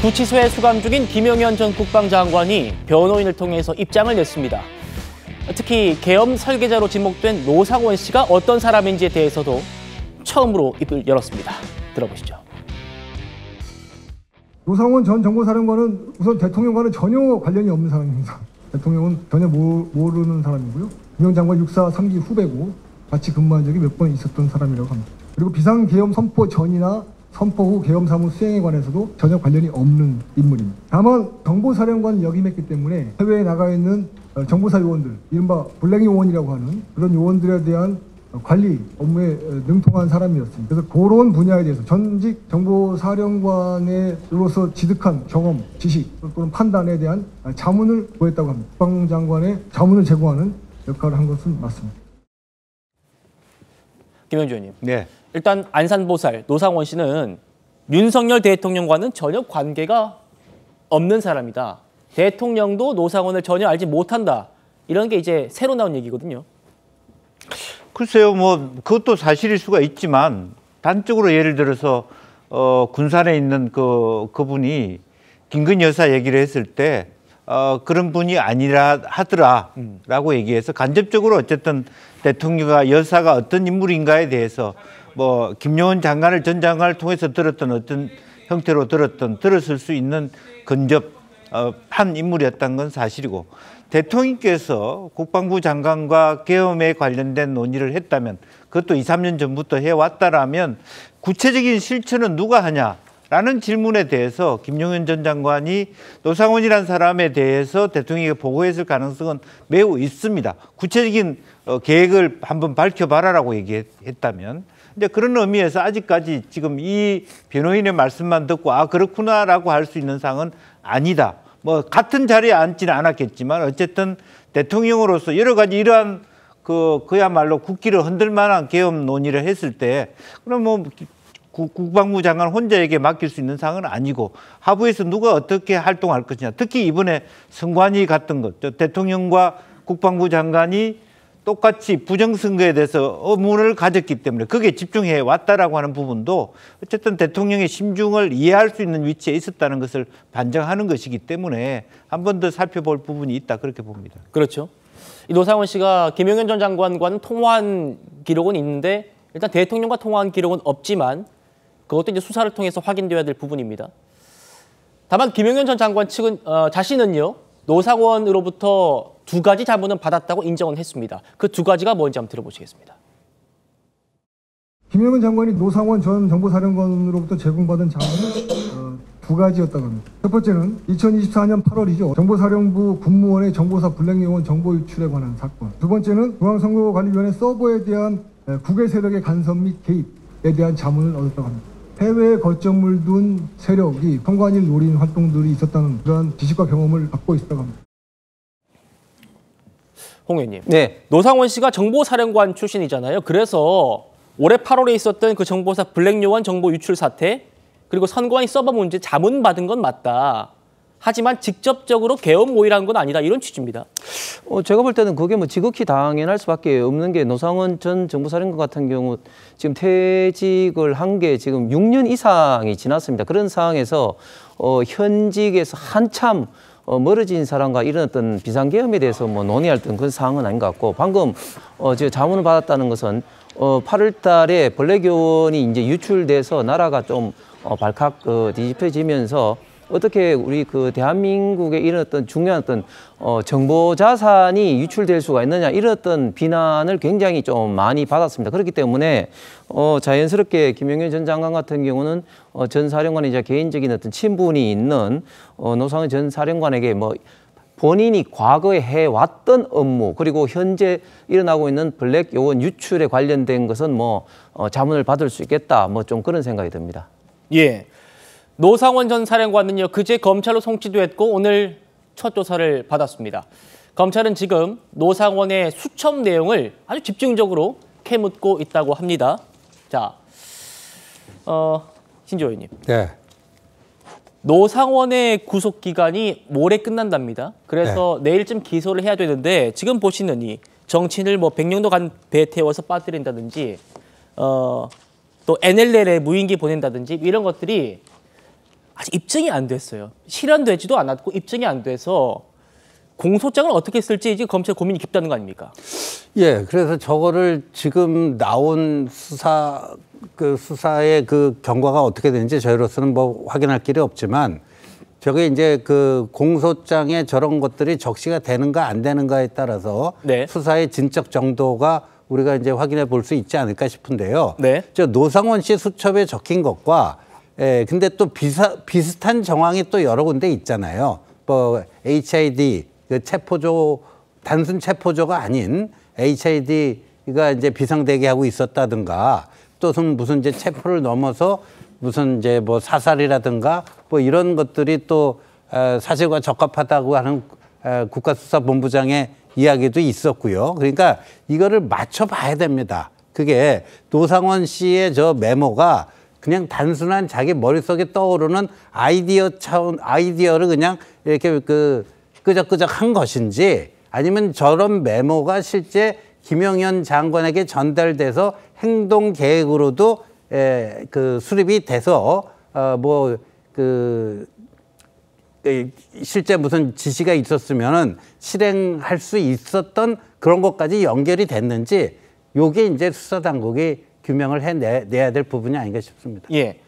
구치소에 수감 중인 김영현 전 국방장관이 변호인을 통해서 입장을 냈습니다. 특히 계엄 설계자로 지목된 노상원 씨가 어떤 사람인지에 대해서도 처음으로 입을 열었습니다. 들어보시죠. 노상원 전 정보사령관은 우선 대통령과는 전혀 관련이 없는 사람입니다. 대통령은 전혀 모르는 사람이고요. 김영 장관 육사 3기 후배고 같이 근무한 적이 몇 번 있었던 사람이라고 합니다. 그리고 비상계엄 선포 전이나 선포 후 계엄 사무 수행에 관해서도 전혀 관련이 없는 인물입니다. 다만 정보사령관 역임했기 때문에 해외에 나가 있는 정보사 요원들, 이른바 블랙 요원이라고 하는 그런 요원들에 대한 관리 업무에 능통한 사람이었습니다. 그래서 그런 분야에 대해서 전직 정보사령관으로서 지득한 경험, 지식 또는 판단에 대한 자문을 구했다고 합니다. 국방장관의 자문을 제공하는 역할을 한 것은 맞습니다. 김영주 의원님. 네. 일단 안산보살 노상원 씨는 윤석열 대통령과는 전혀 관계가 없는 사람이다. 대통령도 노상원을 전혀 알지 못한다. 이런 게 이제 새로 나온 얘기거든요. 글쎄요, 뭐 그것도 사실일 수가 있지만 단적으로 예를 들어서 군산에 있는 그분이 김건희 여사 얘기를 했을 때 그런 분이 아니라 하더라라고 얘기해서 간접적으로 어쨌든 대통령과 여사가 어떤 인물인가에 대해서 뭐 김용원 장관을 전 장관을 통해서 들었던 어떤 형태로 들었을 수 있는 근접한 인물이었다는 건 사실이고, 대통령께서 국방부 장관과 계엄에 관련된 논의를 했다면, 그것도 2, 3년 전부터 해왔다라면 구체적인 실천은 누가 하냐라는 질문에 대해서 김용현 전 장관이 노상원이라는 사람에 대해서 대통령에게 보고했을 가능성은 매우 있습니다. 구체적인 계획을 한번 밝혀봐라라고 얘기했다면. 이제 그런 의미에서 아직까지 지금 이 변호인의 말씀만 듣고 그렇구나라고 할 수 있는 사항은 아니다. 뭐 같은 자리에 앉지는 않았겠지만 어쨌든 대통령으로서 여러 가지 이러한 그야말로 국기를 흔들 만한 계엄 논의를 했을 때 그럼 뭐 국방부 장관 혼자에게 맡길 수 있는 사항은 아니고 하부에서 누가 어떻게 활동할 것이냐. 특히 이번에 선관위 갔던 것, 대통령과 국방부 장관이 똑같이 부정선거에 대해서 의문을 가졌기 때문에 거기에 집중해 왔다라고 하는 부분도 어쨌든 대통령의 심중을 이해할 수 있는 위치에 있었다는 것을 반증하는 것이기 때문에 한 번 더 살펴볼 부분이 있다, 그렇게 봅니다. 그렇죠. 이 노상원 씨가 김용현 전 장관과는 통화한 기록은 있는데 일단 대통령과 통화한 기록은 없지만 그것도 이제 수사를 통해서 확인되어야 될 부분입니다. 다만 김용현 전 장관 측은 자신은요, 노상원으로부터 2가지 자문은 받았다고 인정은 했습니다. 그 2가지가 뭔지 한번 들어보시겠습니다. 김영현 장관이 노상원 전 정보사령관으로부터 제공받은 자문은 2가지였다고 합니다. 첫 번째는 2024년 8월이죠. 정보사령부 군무원의 정보사 블랙요원 정보 유출에 관한 사건. 두 번째는 중앙선거관리위원회 서버에 대한 국외 세력의 간섭 및 개입에 대한 자문을 얻었다고 합니다. 해외에 거점을 둔 세력이 선관위를 노린 활동들이 있었다는 그러한 지식과 경험을 갖고 있었다고 합니다. 홍 의원님. 네. 노상원 씨가 정보사령관 출신이잖아요. 그래서 올해 8월에 있었던 그 정보사 블랙요원 정보 유출 사태, 그리고 선관위 서버 문제 자문 받은 건 맞다. 하지만 직접적으로 계엄 모의라는 건 아니다. 이런 취지입니다. 제가 볼 때는 그게 뭐 지극히 당연할 수밖에 없는 게, 노상원 전 정보사령관 같은 경우 지금 퇴직을 한 게 지금 6년 이상이 지났습니다. 그런 상황에서 현직에서 한참 멀어진 사람과 이런 어떤 비상계엄에 대해서 뭐 논의할 그런 상황은 아닌 것 같고, 방금 제가 자문을 받았다는 것은 8월 달에 블랙요원이 이제 유출돼서 나라가 좀 발칵 뒤집혀지면서 어떻게 우리 대한민국의 이런 어떤 중요한 어떤 정보 자산이 유출될 수가 있느냐, 이런 어떤 비난을 굉장히 좀 많이 받았습니다. 그렇기 때문에 자연스럽게 김영현 전 장관 같은 경우는 전 사령관의 이제 개인적인 어떤 친분이 있는 노상원 전 사령관에게 뭐 본인이 과거에 해왔던 업무, 그리고 현재 일어나고 있는 블랙 요원 유출에 관련된 것은 뭐 자문을 받을 수 있겠다, 뭐 좀 그런 생각이 듭니다. 예. 노상원 전 사령관은요, 그제 검찰로 송치됐고 오늘 첫 조사를 받았습니다. 검찰은 지금 노상원의 수첩 내용을 아주 집중적으로 캐묻고 있다고 합니다. 자, 신조 의원님. 네. 노상원의 구속 기간이 모레 끝난답니다. 그래서 내일쯤 기소를 해야 되는데 지금 보시는 이 정치인을 뭐 100년도 간 배에 태워서 빠뜨린다든지 또 NLL에 무인기 보낸다든지 이런 것들이 아직 입증이 안 됐어요. 실현되지도 않았고 입증이 안 돼서 공소장을 어떻게 쓸지 이제 검찰 고민이 깊다는 거 아닙니까? 예, 그래서 저거를 지금 나온 수사의 그 경과가 어떻게 되는지 저희로서는 뭐 확인할 길이 없지만 저게 이제 그 공소장에 저런 것들이 적시가 되는가 안 되는가에 따라서 네. 수사의 진척 정도가 우리가 이제 확인해 볼 수 있지 않을까 싶은데요. 네. 저 노상원 씨 수첩에 적힌 것과 근데 또 비슷한 정황이 또 여러 군데 있잖아요. 뭐 HID 그 체포조 단순 체포조가 아닌 HID가 이제 비상대기하고 있었다든가 또 무슨 이제 체포를 넘어서 무슨 이제 뭐 사살이라든가 뭐 이런 것들이 또 사실과 적합하다고 하는 국가수사본부장의 이야기도 있었고요. 그러니까 이거를 맞춰봐야 됩니다. 그게 노상원 씨의 저 메모가 그냥 단순한 자기 머릿속에 떠오르는 아이디어를 그냥 이렇게 끄적끄적 한 것인지 아니면 저런 메모가 실제 김용현 장관에게 전달돼서 행동 계획으로도 그 수립이 돼서 실제 무슨 지시가 있었으면은 실행할 수 있었던 그런 것까지 연결이 됐는지 요게 이제 수사 당국이 규명을 해내야 될 부분이 아닌가 싶습니다. 예.